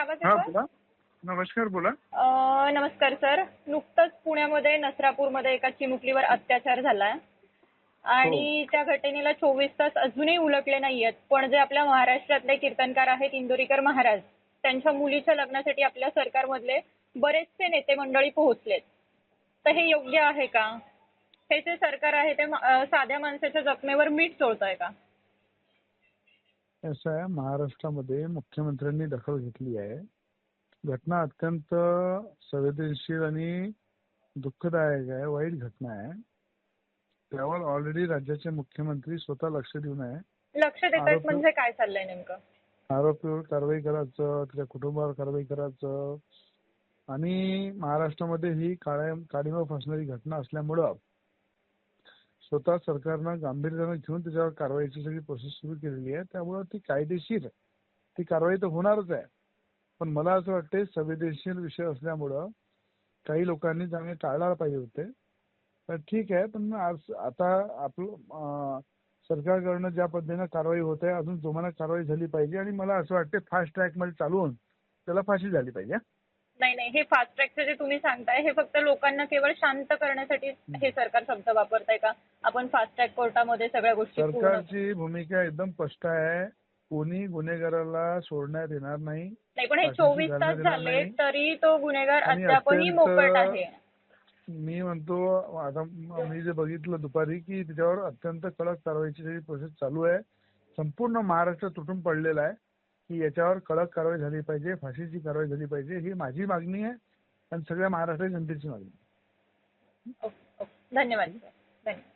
आवाज हा येतोय? बोला. नमस्कार बोला. नमस्कार सर. नुकतंच पुण्यामध्ये नसरापूरमध्ये एका चिमुकलीवर अत्याचार झालाय हो. आणि त्या घटनेला 24 तास अजूनही उलटले नाहीयेत. पण जे आपल्या महाराष्ट्रातले कीर्तनकार आहेत इंदोरीकर महाराज, त्यांच्या मुलीच्या लग्नासाठी आपल्या सरकारमधले बरेचसे नेते मंडळी पोहोचलेत. तर हे योग्य आहे का? हे जे सरकार आहे ते साध्या माणसाच्या जखमेवर मीठ चोळतंय का? असं आहे, महाराष्ट्रामध्ये मुख्यमंत्र्यांनी दखल घेतली आहे. घटना अत्यंत संवेदनशील आणि दुःखदायक आहे, वाईट घटना आहे. त्यावर ऑलरेडी राज्याचे मुख्यमंत्री स्वतः लक्ष देऊन आहे. लक्ष देत आहेत म्हणजे काय चाललंय नेमकं? आरोपीवर कारवाई करायचं, त्याच्या कुटुंबावर कारवाई करायचं आणि महाराष्ट्रामध्ये ही काडीमा फासणारी घटना असल्यामुळं स्वतः सरकारनं गांभीर्यानं घेऊन त्याच्यावर कारवाईची सगळी प्रोसेस सुरू केलेली आहे. त्यामुळे ती कायदेशीर ती कारवाई तर होणारच आहे. पण मला असं वाटतं संवेदनशील विषय असल्यामुळं काही लोकांनी चांगले टाळायला पाहिजे होते. तर ठीक आहे, पण आज आता आपलं सरकारकडनं ज्या पद्धतीनं कारवाई होत आहे अजून जोमानं कारवाई झाली पाहिजे आणि मला असं वाटतं फास्ट ट्रॅक मध्ये चालवून त्याला फाशी झाली पाहिजे. नाही, हे फास्ट ट्रॅकचं जे तुम्ही सांगताय हे फक्त लोकांना केवळ शांत करण्यासाठी हे सरकार शब्द वापरतंय का? आपण फास्ट ट्रॅक कोर्टामध्ये सगळ्या गोष्टी पूर्ण. सरकारची भूमिका एकदम स्पष्ट आहे. कोणी गुन्हेगाराला सोडण्यात येणार नाही. नाही, पण हे 24 तास झाले तरी तो गुन्हेगार आणि अद्यापही मोकट आहे. मी म्हणतो आता मी जे बघितलं दुपारी की त्याच्यावर अत्यंत कडक कारवाईची सगळी प्रोसेस चालू आहे. संपूर्ण महाराष्ट्र तुटून पडलेला आहे की याच्यावर कडक कारवाई झाली पाहिजे, फाशीची कारवाई झाली पाहिजे. ही माझी मागणी आहे आणि सगळ्या महाराष्ट्र जनतेची मागणी आहे. ओके. धन्यवाद सर. धन्यवाद.